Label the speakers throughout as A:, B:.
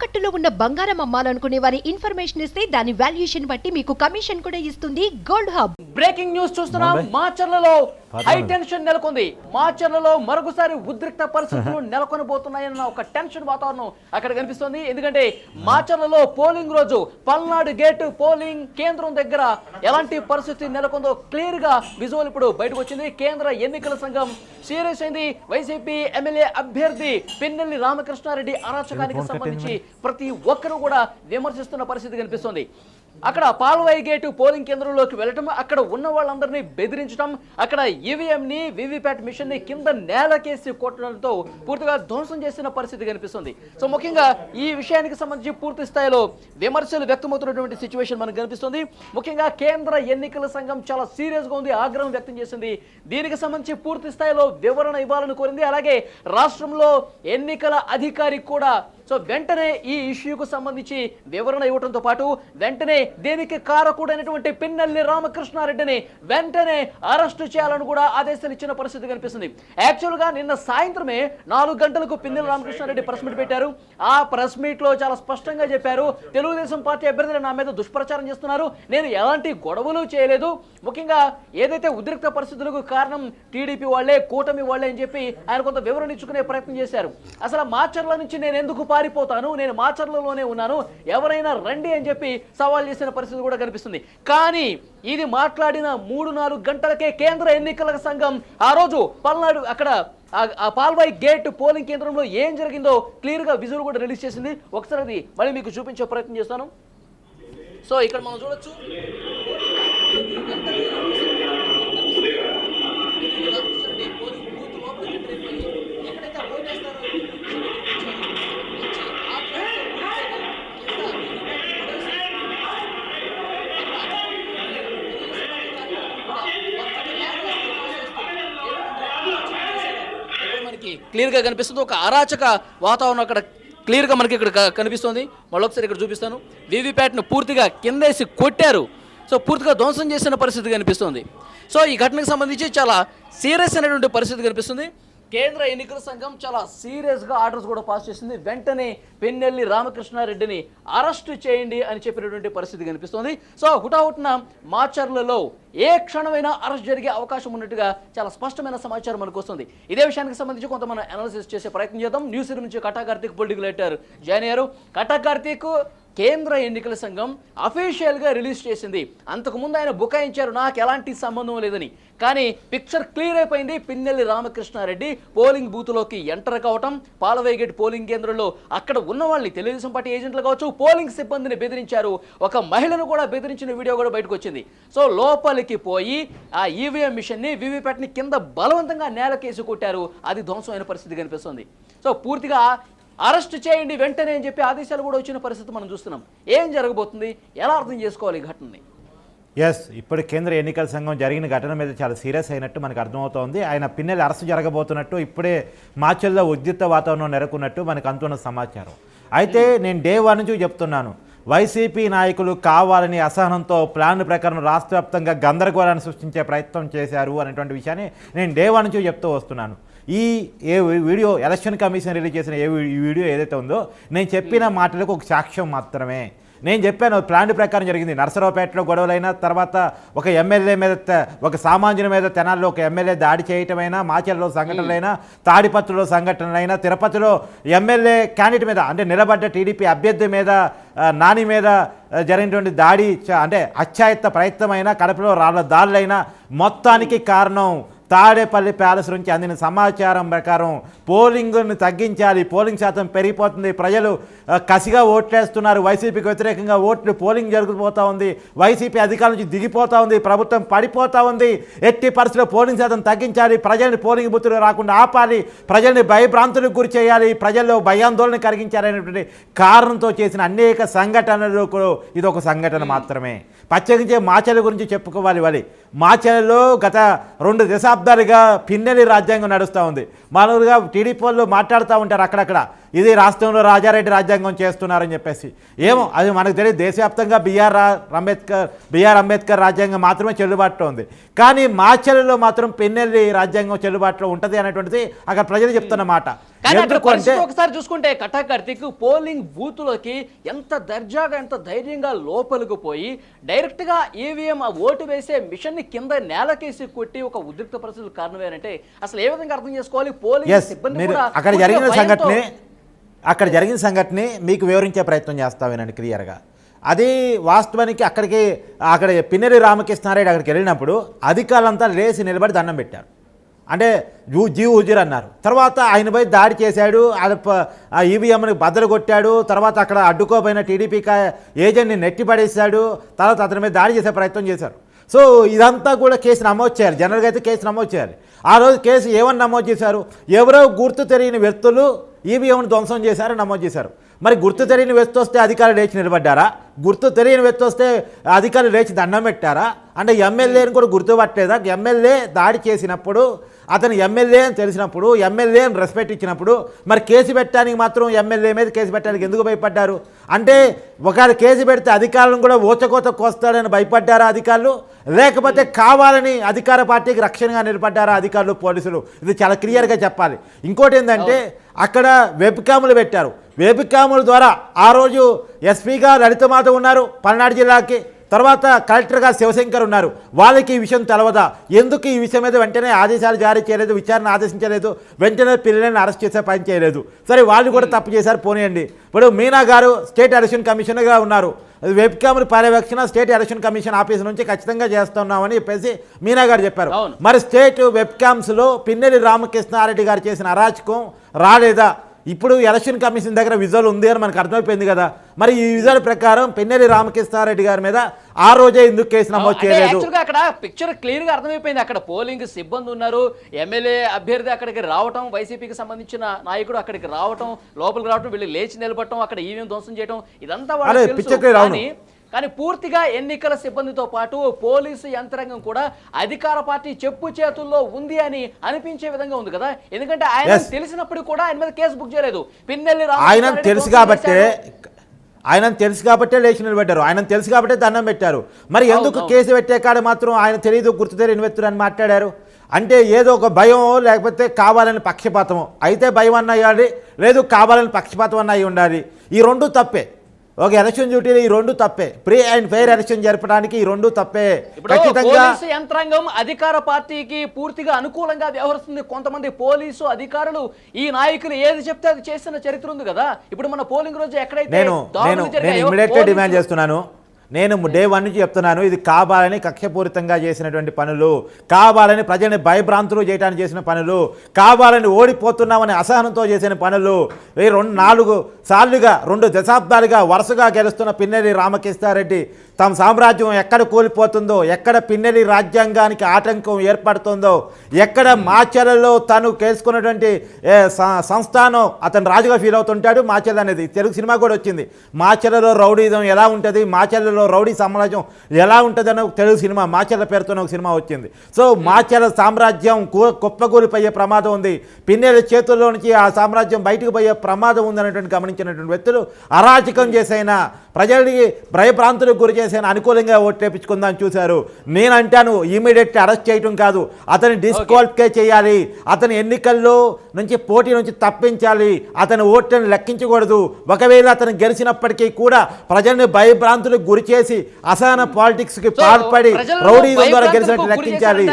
A: తాకట్టులో ఉన్న బంగారం అమ్మాలనుకునే వారి ఇన్ఫర్మేషన్ ఇస్తే దాని వాల్యుయేషన్ బట్టి మీకు కమిషన్ కూడా ఇస్తుంది గోల్డ్ హబ్.
B: బ్రేకింగ్ న్యూస్ చూస్తున్నాం. మాచర్లలో హై టెన్షన్ నెలకొంది. మాచర్లలో మరొకసారి ఉద్రిక్త పరిస్థితులు నెలకొనబోతున్నాయన్న ఒక టెన్షన్ వాతావరణం అక్కడ కనిపిస్తుంది. ఎందుకంటే మాచర్లలో పోలింగ్ రోజు పల్నాడు గేట్ పోలింగ్ కేంద్రం దగ్గర ఎలాంటి పరిస్థితి నెలకొందో క్లియర్ గా విజువల్ ఇప్పుడు బయటకు వచ్చింది. కేంద్ర ఎన్నికల సంఘం సీరియస్ అయింది. వైసీపీ ఎమ్మెల్యే అభ్యర్థి పిన్నెల్లి రామకృష్ణారెడ్డి అరాచకానికి సంబంధించి ప్రతి ఒక్కరూ కూడా విమర్శిస్తున్న పరిస్థితి కనిపిస్తుంది. అక్కడ పాల్వాయి గేటు పోలింగ్ కేంద్రంలోకి వెళ్ళటం, అక్కడ ఉన్న వాళ్ళందరినీ బెదిరించడం, అక్కడ ఈవీఎంని వీవీప్యాట్ మిషన్ ని కింద నేలకేసి కొట్టడంతో పూర్తిగా ధ్వంసం చేసిన పరిస్థితి కనిపిస్తుంది. సో ముఖ్యంగా ఈ విషయానికి సంబంధించి పూర్తి స్థాయిలో విమర్శలు వ్యక్తమవుతున్నటువంటి సిచ్యువేషన్ మనకు కనిపిస్తుంది. ముఖ్యంగా కేంద్ర ఎన్నికల సంఘం చాలా సీరియస్ గా ఉంది, ఆగ్రహం వ్యక్తం చేసింది. దీనికి సంబంధించి పూర్తి స్థాయిలో వివరణ ఇవ్వాలని కోరింది. అలాగే రాష్ట్రంలో ఎన్నికల అధికారి కూడా సో వెంటనే ఈ ఇష్యూకు సంబంధించి వివరణ ఇవ్వడంతో పాటు వెంటనే దీనికి కారకుడైనటువంటి పిన్నెల్లి రామకృష్ణారెడ్డిని వెంటనే అరెస్టు చేయాలని కూడా ఆదేశాలు ఇచ్చిన పరిస్థితి కనిపిస్తుంది. యాక్చువల్ గా నిన్న సాయంత్రమే 4 గంటలకు పిన్నెల్లి రామకృష్ణారెడ్డి ప్రెస్ మీట్ పెట్టారు. ఆ ప్రెస్ మీట్ లో చాలా స్పష్టంగా చెప్పారు, తెలుగుదేశం పార్టీ అభ్యర్థులు నా మీద దుష్ప్రచారం చేస్తున్నారు, నేను ఎలాంటి గొడవలు చేయలేదు, ముఖ్యంగా ఏదైతే ఉద్రిక్త పరిస్థితులకు కారణం టీడీపీ వాళ్లే, కూటమి వాళ్లే అని చెప్పి ఆయన కొంత వివరణ ఇచ్చుకునే ప్రయత్నం చేశారు. అసలు మాచర్ల నుంచి నేను ఎందుకు పారిపోతాను, నేను మాచర్లలోనే ఉన్నాను, ఎవరైనా రండి అని చెప్పి సవాల్ చేసిన పరిస్థితి కూడా కనిపిస్తుంది. కానీ ఇది మాట్లాడిన 3-4 గంటలకే కేంద్ర ఎన్నికల సంఘం ఆ రోజు పల్నాడు అక్కడ ఆ పాల్వాయి గేట్ పోలింగ్ కేంద్రంలో ఏం జరిగిందో క్లియర్ గా విజువల్ కూడా రిలీజ్ చేసింది. ఒకసారి అది మళ్ళీ మీకు చూపించే ప్రయత్నం చేస్తాను. సో ఇక్కడ మనం చూడొచ్చు, క్లియర్ గా కనిపిస్తుంది. ఒక అరాచక వాతావరణం అక్కడ క్లియర్ గా మనకి ఇక్కడ కనిపిస్తుంది. మళ్ళొకసారి ఇక్కడ చూపిస్తాను. వీవీప్యాట్ను పూర్తిగా కిందేసి కొట్టారు. సో పూర్తిగా ధ్వంసం చేసిన పరిస్థితి కనిపిస్తుంది. సో ఈ ఘటనకు సంబంధించి చాలా సీరియస్ అయినటువంటి పరిస్థితి కనిపిస్తుంది. కేంద్ర ఎన్నికల సంఘం చాలా సీరియస్గా ఆర్డర్స్ కూడా పాస్ చేసింది. వెంటనే పిన్నెల్లి రామకృష్ణారెడ్డిని అరెస్టు చేయండి అని చెప్పినటువంటి పరిస్థితి కనిపిస్తుంది. సో హుటాహుటిన మాచర్లలో ఏ క్షణమైనా అరెస్ట్ జరిగే అవకాశం ఉన్నట్టుగా చాలా స్పష్టమైన సమాచారం మనకు వస్తుంది. ఇదే విషయానికి సంబంధించి కొంత మనం అనాలిసిస్ చేసే ప్రయత్నం చేద్దాం. న్యూస్ నుంచి కటా కార్తీక్ పొలిటికల్ ఎడిటర్ జాయిన్ అయ్యారు. కటా కార్తీక్, కేంద్ర ఎన్నికల సంఘం అఫీషియల్గా రిలీజ్ చేసింది. అంతకుముందు ఆయన బుకాయించారు నాకు ఎలాంటి సంబంధం లేదని. కానీ పిక్చర్ క్లియర్ అయిపోయింది. పిన్నెల్లి రామకృష్ణారెడ్డి పోలింగ్ బూత్లోకి ఎంటర్ కావటం, పాల్వాయి గేట్ పోలింగ్ కేంద్రంలో అక్కడ ఉన్న వాళ్ళని తెలుగుదేశం పార్టీ ఏజెంట్లు కావచ్చు, పోలింగ్ సిబ్బందిని బెదిరించారు. ఒక మహిళను కూడా బెదిరించిన వీడియో కూడా బయటకు వచ్చింది. సో లోపలికి పోయి ఆ ఈవీఎం మిషన్ని, వీవీప్యాట్ని కింద బలవంతంగా నేలకేసి కొట్టారు. అది ధ్వంసమైన పరిస్థితి కనిపిస్తుంది. సో పూర్తిగా అరెస్ట్ చేయండి వెంటనే అని చెప్పి ఆదేశాలు కూడా వచ్చిన పరిస్థితి మనం చూస్తున్నాం. ఏం జరగబోతుంది, ఎలా అర్థం చేసుకోవాలి ఈ ఘటనని?
C: ఇప్పుడు కేంద్ర ఎన్నికల సంఘం జరిగిన ఘటన మీద చాలా సీరియస్ అయినట్టు మనకు అర్థమవుతోంది. ఆయన పిన్నెల్లి అరెస్ట్ జరగబోతున్నట్టు, ఇప్పుడే మాచర్లో ఉద్రిక్త వాతావరణం నెలకొన్నట్టు మనకు అందుతున్న సమాచారం. అయితే నేను డే 1 నుంచి చెప్తున్నాను, వైసీపీ నాయకులు కావాలని అసహనంతో ప్లాన్ ప్రకారం రాష్ట్ర వ్యాప్తంగా గందరగోళాన్ని సృష్టించే ప్రయత్నం చేశారు అనేటువంటి విషయాన్ని నేను డే 1 నుంచి చెప్తూ వస్తున్నాను. ఈ వీడియో ఎలక్షన్ కమిషన్ రిలీజ్ చేసిన ఈ వీడియో ఏదైతే ఉందో నేను చెప్పిన మాటలకు ఒక సాక్ష్యం మాత్రమే. నేను చెప్పాను ప్లాన్ ప్రకారం జరిగింది. నర్సరావుపేటలో గొడవలైనా, తర్వాత ఒక ఎమ్మెల్యే మీద, ఒక సామాన్యుల మీద తెనాల్లో ఒక ఎమ్మెల్యే దాడి చేయటమైనా, మాచర్లో సంఘటనలైనా, తాడిపత్రిలో సంఘటనలైనా, తిరుపతిలో ఎమ్మెల్యే క్యాండిడేట్ మీద అంటే నిలబడ్డ టీడీపీ అభ్యర్థి మీద, నాని మీద జరిగినటువంటి దాడి అంటే అత్యాయత్త ప్రయత్నమైనా, కడపలో రాళ్ళ దాడులైనా మొత్తానికి కారణం తాడేపల్లి ప్యాలెస్ నుంచి అందిన సమాచారం ప్రకారం పోలింగ్ను తగ్గించాలి, పోలింగ్ శాతం పెరిగిపోతుంది, ప్రజలు కసిగా ఓట్లేస్తున్నారు, వైసీపీకి వ్యతిరేకంగా ఓట్లు పోలింగ్ జరిగిపోతూ ఉంది, వైసీపీ అధికారుల నుంచి దిగిపోతూ ఉంది, ప్రభుత్వం పడిపోతూ ఉంది, ఎట్టి పరిస్థితుల్లో పోలింగ్ శాతం తగ్గించాలి, ప్రజల్ని పోలింగ్ బూత్లు రాకుండా ఆపాలి, ప్రజల్ని భయభ్రాంతులకు గురి చేయాలి, ప్రజల్లో భయాందోళన కలిగించాలనేటువంటి కారణంతో చేసిన అనేక సంఘటనలు ఇది ఒక సంఘటన మాత్రమే. ప్రత్యేకించి మాచర్ల గురించి చెప్పుకోవాలి. మాచర్లలో గత 2 దశాబ్దాలుగా పిన్నెల్లి రాజ్యాంగం నడుస్తూ ఉంది. మామూలుగా టీడీపీ వాళ్ళు మాట్లాడుతూ ఉంటారు అక్కడక్కడ ఇది రాష్ట్రంలో రాజారెడ్డి రాజ్యాంగం చేస్తున్నారని చెప్పేసి. ఏమో అది మనకు తెలియదు. దేశవ్యాప్తంగా బిఆర్ అంబేద్కర్ రాజ్యాంగం మాత్రమే చెల్లుబాటులో ఉంది. కానీ మాచర్లలో మాత్రం పిన్నెల్లి రాజ్యాంగం చెల్లుబాటులో ఉంటుంది అనేటువంటిది అక్కడ ప్రజలు చెప్తున్న మాట.
B: కానీ అక్కడ పరిస్థితి ఒకసారి చూసుకుంటే కట్టా కార్తీక్ పోలింగ్ బూతులకి ఎంత దర్జాగా ఎంత ధైర్యంగా లోపలికి పోయి డైరెక్ట్ గా ఈవీఎం ఆ ఓటు వేసే మిషన్ ని కింద నేలకేసి కొట్టి ఒక ఉద్రిక్త పరిస్థితులు కారణమేనంటే అసలు ఏ విధంగా అర్థం చేసుకోవాలి? పోలింగ్ సిబ్బంది కూడా
C: అక్కడ జరిగిన సంఘటన మీకు వివరించే ప్రయత్నం చేస్తామేనండి క్లియర్గా. అది వాస్తవానికి అక్కడ పిన్నెల్లి రామకృష్ణారెడ్డి అక్కడికి వెళ్ళినప్పుడు అధికారులంతా లేచి నిలబడి దండం పెట్టారు. అంటే జీవ్ హుజూర్ అన్నారు. తర్వాత ఆయనపై దాడి చేశాడు, ఆ ఈవీఎంని బద్దలు కొట్టాడు. తర్వాత అక్కడ అడ్డుకోపోయిన టీడీపీ ఏజెంట్ని నెట్టిపడేశాడు. తర్వాత అతని మీద దాడి చేసే ప్రయత్నం చేశారు. సో ఇదంతా కూడా కేసు నమోదు చేయాలి. జనరల్గా అయితే కేసు నమోదు చేయాలి. ఆ రోజు కేసు ఏమని నమోదు చేశారు? ఎవరో గుర్తు తెలియని వ్యక్తులు ఈవీఎంను ధ్వంసం చేశారని నమోదు చేశారు. మరి గుర్తు తెలియని వ్యక్తి వస్తే అధికారులు లేచి నిలబడ్డారా? గుర్తు తెలియని వ్యక్తి వస్తే అధికారులు లేచి దండం పెట్టారా? అంటే ఎమ్మెల్యేని కూడా గుర్తుపట్టలేదా? ఎమ్మెల్యే దాడి చేసినప్పుడు అతను ఎమ్మెల్యే అని తెలిసినప్పుడు ఎమ్మెల్యేని రెస్పెక్ట్ ఇచ్చినప్పుడు మరి కేసు పెట్టడానికి మాత్రం ఎమ్మెల్యే మీద కేసు పెట్టడానికి ఎందుకు భయపడ్డారు? అంటే ఒకవేళ కేసు పెడితే అధికారులను కూడా ఊచకోత కోస్తాడని భయపడ్డారా అధికారులు? లేకపోతే కావాలని అధికార పార్టీకి రక్షణగా నిలబడ్డారా అధికారులు పోలీసులు? ఇది చాలా క్లియర్గా చెప్పాలి. ఇంకోటి ఏంటంటే అక్కడ వెబ్ క్యాములు పెట్టారు. వెబ్ క్యాముల ద్వారా ఆ రోజు ఎస్పీగా లలితమాత ఉన్నారు పల్నాడు జిల్లాకి, తర్వాత కలెక్టర్గా శివశంకర్ ఉన్నారు. వాళ్ళకి ఈ విషయం తెలవదా? ఎందుకు ఈ విషయం మీద వెంటనే ఆదేశాలు జారీ చేయలేదు, విచారణ ఆదేశించలేదు, వెంటనే పిల్లలను అరెస్ట్ చేసే పని చేయలేదు? సరే వాళ్ళు కూడా తప్పు చేశారు, పోనీయండి. ఇప్పుడు మీనా గారు స్టేట్ ఎలక్షన్ కమిషనర్గా ఉన్నారు. వెబ్ క్యామరా పర్యవేక్షణ స్టేట్ ఎలక్షన్ కమిషన్ ఆఫీస్ నుంచి ఖచ్చితంగా చేస్తున్నామని చెప్పేసి మీనా గారు చెప్పారు. మరి స్టేట్ వెబ్ క్యామ్స్లో పిన్నెల్లి రామకృష్ణారెడ్డి గారు చేసిన అరాచకం రాలేదా? ఇప్పుడు ఎలక్షన్ కమిషన్ దగ్గర విజువల్ ఉంది అని మనకు అర్థమైపోయింది కదా. మరి ఈ విజువల్ ప్రకారం పిన్నెల్లి రామకృష్ణారెడ్డి గారి మీద ఆ రోజే ఎందుకు కేసు నమోదు చేయలేదు?
B: అక్కడ పిక్చర్ క్లియర్ గా అర్థమైపోయింది. అక్కడ పోలింగ్ సిబ్బంది ఉన్నారు, ఎమ్మెల్యే అభ్యర్థి అక్కడికి రావటం, వైసీపీకి సంబంధించిన నాయకుడు అక్కడికి రావటం, లోపలికి రావటం, వీళ్ళు లేచి నిలబడటం, అక్కడ ఈవీఎం ధ్వంసం చేయడం, ఇదంతా వాళ్ళు. కానీ పూర్తిగా ఎన్నికల సిబ్బందితో పాటు పోలీసు యంత్రాంగం కూడా అధికార పార్టీ చెప్పు చేతుల్లో ఉంది అని అనిపించే విధంగా ఉంది కదా. ఎందుకంటే ఆయన తెలిసినప్పుడు కూడా ఆయన మీద కేసు బుక్ చేయలేదు. పిన్నెల్లి
C: ఆయన తెలుసు కాబట్టే లేచి నిలబడ్డారు. ఆయన తెలుసు కాబట్టే దండం పెట్టారు. మరి ఎందుకు కేసు పెట్టే కాడ మాత్రం ఆయన తెలియదు, గుర్తు తెలియని వ్యక్తులు అని మాట్లాడారు? అంటే ఏదో ఒక భయం, లేకపోతే కావాలని పక్షపాతము. అయితే భయం అన్న అయ్యాలి, లేదు కావాలని పక్షపాతం అన్న అయి ఉండాలి. ఈ రెండు తప్పే. ఒక ఎలక్షన్ డ్యూటీలో ఈ రెండు తప్పే. ఫ్రీ అండ్ ఫెయిర్ ఎలక్షన్ జరపడానికి ఈ రెండు తప్పే.
B: పోలీసు యంత్రాంగం అధికార పార్టీకి పూర్తిగా అనుకూలంగా వ్యవహరిస్తుంది. కొంతమంది పోలీసు అధికారులు ఈ నాయకులు ఏది చెప్తే అది చేసిన చరిత్ర ఉంది కదా. ఇప్పుడు మన పోలింగ్ రోజు ఎక్కడైతే
C: నేను ఇమిడియట్గా డిమాండ్ చేస్తున్నాను, నేను డే 1 నుంచి చెప్తున్నాను, ఇది కావాలని కక్షపూరితంగా చేసినటువంటి పనులు, కావాలని ప్రజల్ని భయభ్రాంతులు చేయడానికి చేసిన పనులు, కావాలని ఓడిపోతున్నామని అసహనంతో చేసిన పనులు. 4 సార్లుగా 2 దశాబ్దాలుగా వరుసగా గెలుస్తున్న పిన్నెల్లి రామకృష్ణారెడ్డి తమ సామ్రాజ్యం ఎక్కడ కూలిపోతుందో, ఎక్కడ పిన్నెల్లి రాజ్యాంగానికి ఆటంకం ఏర్పడుతుందో, ఎక్కడ మాచర్లలో తను కేసుకున్నటువంటి సంస్థానం అతను రాజుగా ఫీల్ అవుతుంటాడు. మాచర్ల అనేది తెలుగు సినిమా కూడా వచ్చింది. మాచర్లలో రౌడీజం ఎలా ఉంటుంది, మాచర్లలో రౌడీ సామ్రాజ్యం ఎలా ఉంటుంది అని తెలుగు సినిమా మాచర్ల పేరుతో ఒక సినిమా వచ్చింది. సో మాచర్ల సామ్రాజ్యం కుప్పకూలిపోయే ప్రమాదం ఉంది. పిన్నెల్లి చేతుల్లో నుంచి ఆ సామ్రాజ్యం బయటకు పోయే ప్రమాదం ఉందనేటువంటి గమనించినటువంటి వ్యక్తులు అరాచకం చేసైనా ప్రజలకి భయభ్రాంతులకు గురి చేసిన అనుకూలంగా ఓట్లేపించుకుందాం చూశారు. నేనంటాను ఇమీడియట్ అరెస్ట్ చేయటం కాదు, అతని డిస్క్వాలిఫై చేయాలి, అతని ఎన్నికల్లో నుంచి పోటీ నుంచి తప్పించాలి, అతని ఓట్లను లెక్కించకూడదు. ఒకవేళ అతను గెలిచినప్పటికీ కూడా ప్రజల్ని భయభ్రాంతులకు గురి చేసి అసహన పాలిటిక్స్ కి పాల్పడి రౌడీజం ద్వారా గెలిచినట్టు లెక్కించాలి.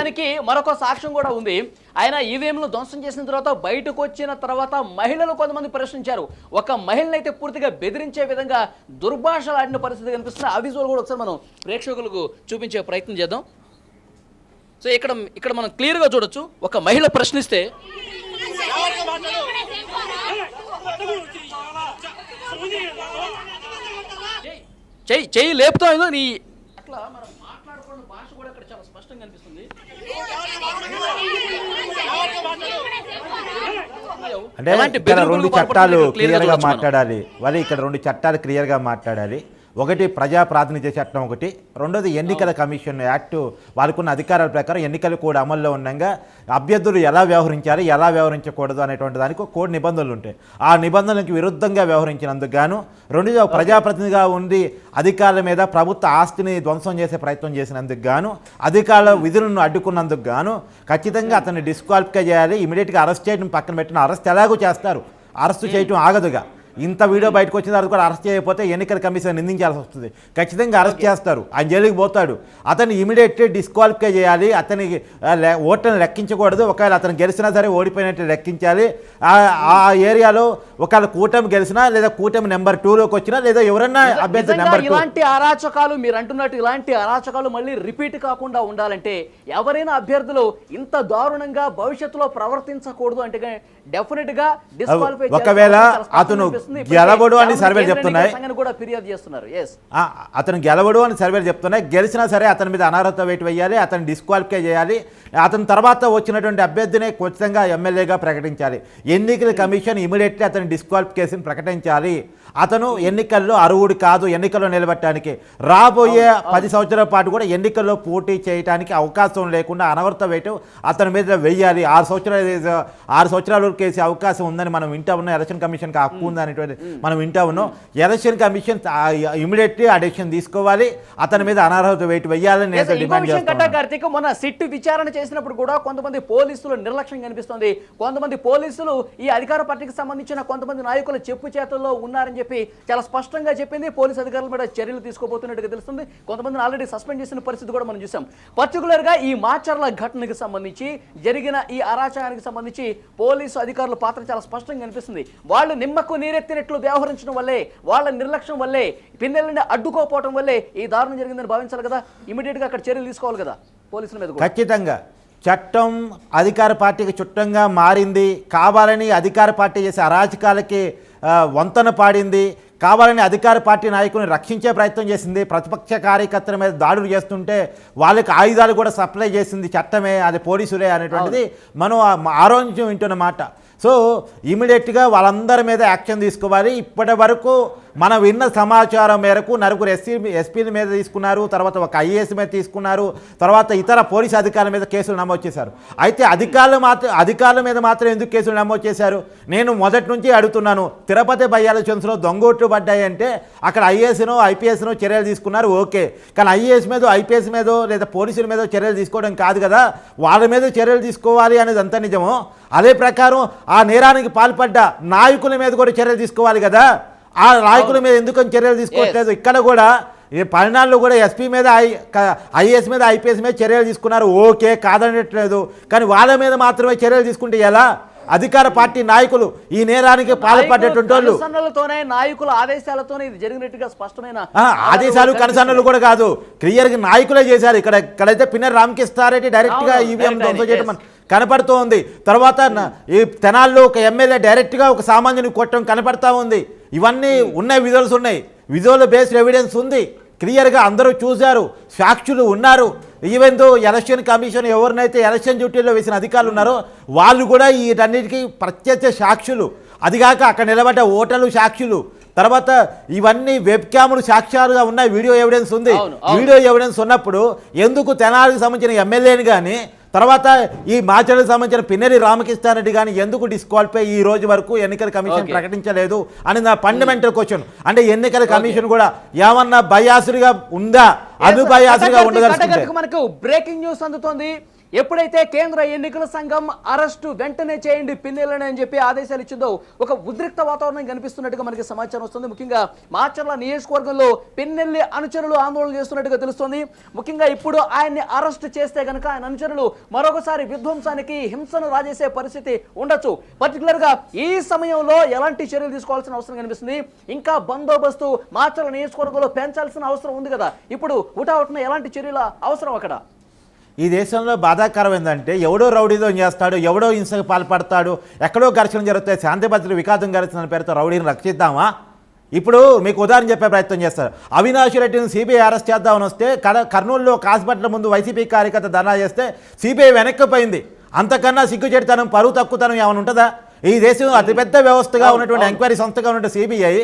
B: మరొక సాక్ష్యం కూడా ఉంది. ఆయన ఈవీఎంలు ధ్వంసం చేసిన తర్వాత బయటకు వచ్చిన తర్వాత మహిళలు కొంతమంది ప్రశ్నించారు. ఒక మహిళను అయితే పూర్తిగా బెదిరించే విధంగా దుర్భాషలాడిన పరిస్థితి కనిపిస్తుంది. ఆ విజువల్ కూడా ఒకసారి మనం ప్రేక్షకులకు చూపించే ప్రయత్నం చేద్దాం. సో ఇక్కడ మనం క్లియర్గా చూడొచ్చు. ఒక మహిళ ప్రశ్నిస్తే చెయ్యి లేపుతాం నీ అట్లా మనం మాట్లాడుకున్న భాష కూడా ఇక్కడ చాలా స్పష్టంగా కనిపిస్తుంది.
C: అంటే ఇక్కడ 2 చట్టాలు క్లియర్గా మాట్లాడాలి. వాళ్ళు ఇక్కడ 2 చట్టాలు క్లియర్గా మాట్లాడాలి. ఒకటి ప్రజా ప్రాతినిధ్య చట్టం ఒకటి, రెండోది ఎన్నికల కమిషన్ యాక్టు వాళ్ళకున్న అధికారాల ప్రకారం ఎన్నికలు కూడా అమల్లో ఉండగా అభ్యర్థులు ఎలా వ్యవహరించాలి ఎలా వ్యవహరించకూడదు అనేటువంటి దానికి కోడ్ నిబంధనలు ఉంటాయి. ఆ నిబంధనలకు విరుద్ధంగా వ్యవహరించినందుకు గాను, రెండోది ప్రజాప్రతినిధిగా ఉండి అధికారుల మీద ప్రభుత్వ ఆస్తిని ధ్వంసం చేసే ప్రయత్నం చేసినందుకు గాను, అధికారుల విధులను అడ్డుకున్నందుకు గాను ఖచ్చితంగా అతన్ని డిస్క్వాలిఫై చేయాలి. ఇమీడియట్గా అరెస్ట్ చేయడం పక్కన పెట్టిన, అరెస్ట్ ఎలాగో చేస్తారు, అరెస్ట్ చేయటం ఆగదుగా. ఇంత వీడియో బయటకు వచ్చిన తర్వాత కూడా అరెస్ట్ చేయకపోతే ఎన్నికల కమిషన్ నిందించాల్సి వస్తుంది. ఖచ్చితంగా అరెస్ట్ చేస్తారు, ఆయన జైలుకి పోతాడు. అతన్ని ఇమీడియట్లీ డిస్క్వాలిఫై చేయాలి, అతనికి ఓట్లను లెక్కించకూడదు. ఒకవేళ అతను గెలిచినా సరే ఓడిపోయినట్టు లెక్కించాలి. ఆ ఏరియాలో ఒకవేళ కూటమి గెలిచినా లేదా కూటమి నెంబర్ 2లోకి వచ్చినా లేదా ఎవరన్నా అభ్యర్థి నెంబర్ 2.
B: ఇలాంటి అరాచకాలు మీరు అంటున్నట్టు ఇలాంటి అరాచకాలు మళ్ళీ రిపీట్ కాకుండా ఉండాలంటే ఎవరైనా అభ్యర్థులు ఇంత దారుణంగా భవిష్యత్తులో ప్రవర్తించకూడదు అంటే డెఫినెట్ గా డిస్క్వాలిఫై.
C: ఒకవేళ అతను గెలవడు అని సర్వేలు చెప్తున్నాయి, అతను గెలవడు అని సర్వేలు చెప్తున్నాయి. గెలిచినా సరే అతని మీద అనర్హత వేటు వేయాలి, అతను డిస్క్వాలిఫై చేయాలి. అతని తర్వాత వచ్చినటువంటి అభ్యర్థిని ఖచ్చితంగా ఎమ్మెల్యేగా ప్రకటించాలి. ఎన్నికల కమిషన్ ఇమీడియట్లీ అతని డిస్క్వాలిఫికేషన్ ప్రకటించాలి. అతను ఎన్నికల్లో అర్హుడు కాదు ఎన్నికల్లో నిలబెట్టడానికి. రాబోయే 10 సంవత్సరాల పాటు కూడా ఎన్నికల్లో పోటీ చేయడానికి అవకాశం లేకుండా అనర్హత వేటు అతని మీద వెయ్యాలి. 6 సంవత్సరాల వరకు వేసే అవకాశం ఉందని మనం వింటా ఉన్నాం. ఎలక్షన్ కమిషన్కి హక్కు ఉందనేటువంటి మనం వింటా ఉన్నాం. ఎలక్షన్ కమిషన్ ఇమీడియట్లీ ఆ డెసిషన్ తీసుకోవాలి, అతని మీద అనర్హత వేటు వెయ్యాలని డిమాండ్ చేస్తున్నాం.
B: కార్తీక్, మొన్న సిట్ విచారణ చేసినప్పుడు కూడా కొంతమంది పోలీసులు నిర్లక్ష్యం కనిపిస్తుంది. కొంతమంది పోలీసులు ఈ అధికార పార్టీకి సంబంధించిన కొంతమంది నాయకుల చెప్పు చేతుల్లో ఉన్నారని చెప్పి చాలా స్పష్టంగా చెప్పింది. పోలీసు అధికారుల మీద చర్యలు తీసుకోబోతున్నట్టుగా తెలుస్తుంది. కొంతమందిని ఆల్రెడీ సస్పెండ్ చేసిన పరిస్థితి కూడా మనం చూసాం. పర్టికులర్ గా ఈ మాచర్ల ఘటనకు సంబంధించి జరిగిన ఈ అరాచకానికి సంబంధించి పోలీసు అధికారుల పాత్ర చాలా స్పష్టంగా కనిపిస్తుంది. వాళ్ళు నిమ్మకు నీరెత్తినట్లు వ్యవహరించడం వల్లే, వాళ్ళ నిర్లక్ష్యం వల్లే, పిన్నెల్ని అడ్డుకోపోవడం వల్లే ఈ దారుణం జరిగిందని భావించాలి కదా. ఇమీడియట్ గా అక్కడ చర్యలు తీసుకోవాలి కదా పోలీసుల మీద.
C: ఖచ్చితంగా చట్టం అధికార పార్టీకి చుట్టంగా మారింది, కావాలని అధికార పార్టీ చేసే అరాచకాలకి వంతన పాడింది, కావాలని అధికార పార్టీ నాయకుని రక్షించే ప్రయత్నం చేసింది. ప్రతిపక్ష కార్యకర్తల మీద దాడులు చేస్తుంటే వాళ్ళకి ఆయుధాలు కూడా సప్లై చేసింది చట్టమే, అది పోలీసులే అనేటువంటిది మనం ఆరోగ్యం వింటున్న మాట. సో ఇమీడియట్గా వాళ్ళందరి మీద యాక్షన్ తీసుకోవాలి. ఇప్పటి వరకు మనం విన్న సమాచారం మేరకు నలుగురు ఎస్పీల మీద తీసుకున్నారు, తర్వాత ఒక ఐఏఎస్ మీద తీసుకున్నారు, తర్వాత ఇతర పోలీసు అధికారుల మీద కేసులు నమోదు చేశారు. అయితే అధికారుల మీద మాత్రం ఎందుకు కేసులు నమోదు చేశారు? నేను మొదటి నుంచి అడుగుతున్నాను. తిరుపతి బై ఎలక్షన్స్లో దొంగోట్లు పడ్డాయంటే అక్కడ ఐఏఎస్నో ఐపీఎస్నో చర్యలు తీసుకున్నారు, ఓకే. కానీ ఐఏఎస్ మీద ఐపీఎస్ మీద లేదా పోలీసుల మీద చర్యలు తీసుకోవడం కాదు కదా, వాళ్ళ మీద చర్యలు తీసుకోవాలి అనేది అంత నిజమో అదే ప్రకారం ఆ నేరానికి పాల్పడ్డ నాయకుల మీద కూడా చర్యలు తీసుకోవాలి కదా. ఆ నాయకుల మీద ఎందుకని చర్యలు తీసుకోవట్లేదు? ఇక్కడ కూడా ఈ పరిణామాలు కూడా ఎస్పీ మీద ఐఏఎస్ మీద ఐపీఎస్ మీద చర్యలు తీసుకున్నారు, ఓకే, కాదనట్లేదు. కానీ వాళ్ళ మీద మాత్రమే చర్యలు తీసుకుంటే ఎలా? అధికార పార్టీ నాయకులు ఈ నేరానికి పాల్పడేటువంటి వాళ్ళు
B: నాయకుల ఆదేశాలతోనే ఇది జరిగినట్టుగా స్పష్టమైన
C: ఆదేశాలు కనసన్నలు కూడా కాదు, క్లియర్గా నాయకులే చేశారు. ఇక్కడైతే పిన్నెల్లి రామకృష్ణారెడ్డి డైరెక్ట్గా ఈవీఎం ధ్వంసం చేయడం కనపడుతూ ఉంది. తర్వాత ఈ తెనాల్లో ఒక ఎమ్మెల్యే డైరెక్ట్గా ఒక సామాన్యుని కొట్టడం కనపడతా ఉంది. ఇవన్నీ ఉన్నాయి, విజువల్స్ ఉన్నాయి, విజువల్ బేస్డ్ ఎవిడెన్స్ ఉంది, క్లియర్గా అందరూ చూశారు, సాక్షులు ఉన్నారు. ఈవెన్ దో ఎలక్షన్ కమిషన్ ఎవరినైతే ఎలక్షన్ డ్యూటీలో వేసిన అధికారులు ఉన్నారో వాళ్ళు కూడా వీటన్నిటికీ ప్రత్యక్ష సాక్షులు. అదిగాక అక్కడ నిలబడ్డ ఓటర్లు సాక్షులు, తర్వాత ఇవన్నీ వెబ్ క్యాములు సాక్ష్యాలుగా ఉన్నాయి, వీడియో ఎవిడెన్స్ ఉంది. వీడియో ఎవిడెన్స్ ఉన్నప్పుడు ఎందుకు తెనాలికి సంబంధించిన ఎమ్మెల్యేని కానీ తర్వాత ఈ మాచర్లకు సంబంధించిన పిన్నెల్లి రామకృష్ణారెడ్డి కానీ ఎందుకు డిస్క్వాలిఫై ఈ రోజు వరకు ఎన్నికల కమిషన్ ప్రకటించలేదు అని నా ఫండమెంటల్ క్వశ్చన్. అంటే ఎన్నికల కమిషన్ కూడా ఏమన్నా బయాసులుగా ఉందా, అనుబయాసులుగా ఉండగలుగుతుంది?
B: మనకు బ్రేకింగ్ న్యూస్ అందుతోంది. ఎప్పుడైతే కేంద్ర ఎన్నికల సంఘం అరెస్టు వెంటనే చేయండి పిన్నెల్లిని అని చెప్పి ఆదేశాలు ఇచ్చిందో ఒక ఉద్రిక్త వాతావరణం కనిపిస్తున్నట్టుగా మనకి సమాచారం వస్తుంది. ముఖ్యంగా మాచర్ల నియోజకవర్గంలో పిన్నెల్లి అనుచరులు ఆందోళన చేస్తున్నట్టుగా తెలుస్తుంది. ముఖ్యంగా ఇప్పుడు ఆయన్ని అరెస్ట్ చేస్తే కనుక ఆయన అనుచరులు మరొకసారి విధ్వంసానికి హింసను రాజేసే పరిస్థితి ఉండొచ్చు. పర్టికులర్ గా ఈ సమయంలో ఎలాంటి చర్యలు తీసుకోవాల్సిన అవసరం కనిపిస్తుంది. ఇంకా బందోబస్తు మాచర్ల నియోజకవర్గంలో పెంచాల్సిన అవసరం ఉంది కదా. ఇప్పుడు హుటాహుటిన ఎలాంటి చర్యల అవసరం అక్కడ?
C: ఈ దేశంలో బాధాకరం ఏంటంటే ఎవడో రౌడీతో చేస్తాడు, ఎవడో హింసకు పాల్పడతాడు, ఎక్కడో ఘర్షణ జరుగుతాయి, శాంతి భద్రతలు వికాసం జరుగుతున్న పేరుతో రౌడీని రక్షిద్దామా? ఇప్పుడు మీకు ఉదాహరణ చెప్పే ప్రయత్నం చేస్తారు. అవినాష్ రెడ్డిని సిబిఐ అరెస్ట్ చేద్దామని వస్తే కర్నూలులో ఒక హాస్పిటల్ ముందు వైసీపీ కార్యకర్త ధర్నా చేస్తే సిబిఐ వెనక్కిపోయింది. అంతకన్నా సిగ్గుచేటుతనం, పరువు తక్కువతనం ఏమైనా ఉంటుందా? ఈ దేశం అతిపెద్ద వ్యవస్థగా ఉన్నటువంటి ఎంక్వైరీ సంస్థగా ఉన్న సిబిఐ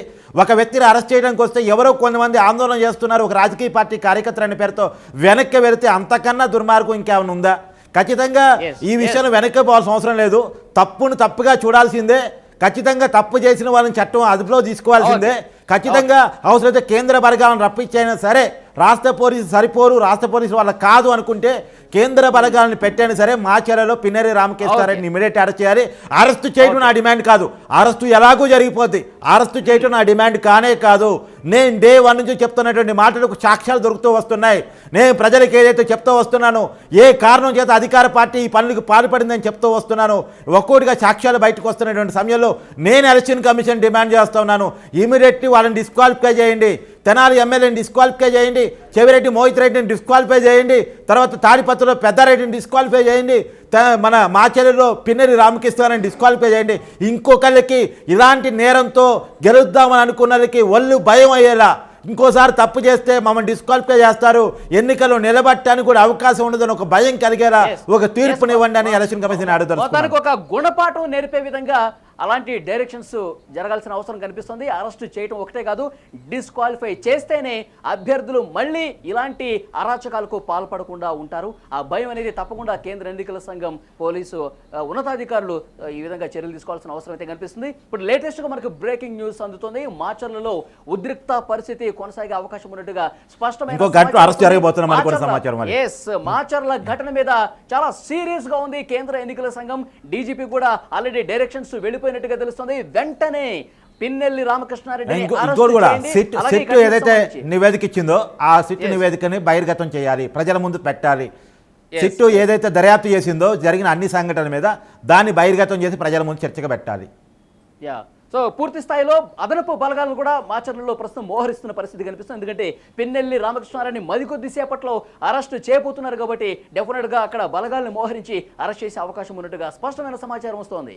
C: ఒక వ్యక్తిని అరెస్ట్ చేయడానికి వస్తే ఎవరో కొంతమంది ఆందోళన చేస్తున్నారు ఒక రాజకీయ పార్టీ కార్యకర్త అనే పేరుతో వెనక్కి వెళితే అంతకన్నా దుర్మార్గం ఇంకేమైనా ఉందా? ఖచ్చితంగా ఈ విషయంలో వెనక్కి పోవాల్సిన అవసరం లేదు. తప్పును తప్పుగా చూడాల్సిందే. ఖచ్చితంగా తప్పు చేసిన వాళ్ళని చట్టం అదుపులో తీసుకోవాల్సిందే. ఖచ్చితంగా అవసరమైతే కేంద్ర బలగాలను రప్పించైనా సరే, రాష్ట్ర పోలీసు సరిపోరు, రాష్ట్ర పోలీసు వాళ్ళ కాదు అనుకుంటే కేంద్ర బలగాలను పెట్టైనా సరే మాచర్లలో పిన్నెల్లి రామకృష్ణారెడ్డిని ఇమీడియట్ అరెస్ట్ చేయాలి. అరెస్టు చేయడం నా డిమాండ్ కాదు, అరెస్టు ఎలాగూ జరిగిపోద్ది. అరెస్టు చేయడం నా డిమాండ్ కానే కాదు. నేను డే 1 నుంచి చెప్తున్నటువంటి మాటలకు సాక్ష్యాలు దొరుకుతూ వస్తున్నాయి. నేను ప్రజలకు ఏదైతే చెప్తూ వస్తున్నానో, ఏ కారణం చేత అధికార పార్టీ ఈ పనులకు పాల్పడిందని చెప్తూ వస్తున్నాను, ఒక్కోటిగా సాక్ష్యాలు బయటకు వస్తున్నటువంటి సమయంలో నేను ఎలక్షన్ కమిషన్ డిమాండ్ చేస్తూ ఉన్నాను. ఇమీడియట్లీ వాళ్ళని డిస్క్వాలిఫై చేయండి. తెనాలి ఎమ్మెల్యేని డిస్క్వాలిఫై చేయండి, చెవిరెడ్డి మోహిత్ రెడ్డిని డిస్క్వాలిఫై చేయండి, తర్వాత తాడిపత్రిలో పెద్దారెడ్డిని డిస్క్వాలిఫై చేయండి, మన మాచర్లలో పిన్నెల్లి రామకృష్ణారెడ్డిని డిస్క్వాలిఫై చేయండి. ఇంకొకళ్ళకి ఇలాంటి నేరంతో గెలుద్దామని అనుకున్నలకి ఒళ్ళు భయం అయ్యేలా, ఇంకోసారి తప్పు చేస్తే మమ్మల్ని డిస్క్వాలిఫై చేస్తారు, ఎన్నికల్లో నిలబట్టడానికి కూడా అవకాశం ఉండదని ఒక భయం కలిగేలా ఒక తీర్పునివ్వండి అని ఎలక్షన్ కమిషన్ అడుగుతారు.
B: ఒక గుణపాఠం నేర్పే విధంగా అలాంటి డైరెక్షన్స్ జరగాల్సిన అవసరం కనిపిస్తుంది. అరెస్ట్ చేయడం ఒకటే కాదు, డిస్క్వాలిఫై చేస్తేనే అభ్యర్థులు మళ్ళీ ఇలాంటి అరాచకాలకు పాల్పడకుండా ఉంటారు. ఆ భయం అనేది తప్పకుండా కేంద్ర ఎన్నికల సంఘం, పోలీసు ఉన్నతాధికారులు ఈ విధంగా చర్యలు తీసుకోవాల్సిన అవసరం అయితే కనిపిస్తుంది. ఇప్పుడు లేటెస్ట్గా మనకు బ్రేకింగ్ న్యూస్ అందుతుంది. మాచర్లలో ఉద్రిక్త పరిస్థితి కొనసాగే అవకాశం ఉన్నట్టుగా స్పష్టమైన మాచర్ల ఘటన మీద చాలా సీరియస్ గా ఉంది కేంద్ర ఎన్నికల సంఘం. డీజీపీ కూడా ఆల్రెడీ డైరెక్షన్స్ వెళ్ళిపోయినట్టుగా తెలుస్తుంది. వెంటనే పిన్నెల్లి రామకృష్ణారెడ్డి
C: సిట్ ఏదైతే నివేదిక ఇచ్చిందో ఆ సిట్ నివేదికని బహిర్గతం చేయాలి, ప్రజల ముందు పెట్టాలి. సిట్టు ఏదైతే దర్యాప్తు చేసిందో జరిగిన అన్ని సంఘటనల మీద దాన్ని బహిర్గతం చేసి ప్రజల ముందు చర్చగా పెట్టాలి.
B: సో పూర్తి స్థాయిలో అదనపు బలగాలను కూడా మాచర్లలో ప్రస్తుతం మోహరిస్తున్న పరిస్థితి కనిపిస్తుంది. ఎందుకంటే పిన్నెల్లి రామకృష్ణారెడ్డిని మరికొద్ది సేపట్లో అరెస్ట్ చేయబోతున్నారు కాబట్టి డెఫినెట్గా అక్కడ బలగాలను మోహరించి అరెస్ట్ చేసే అవకాశం ఉన్నట్టుగా స్పష్టమైన సమాచారం వస్తోంది.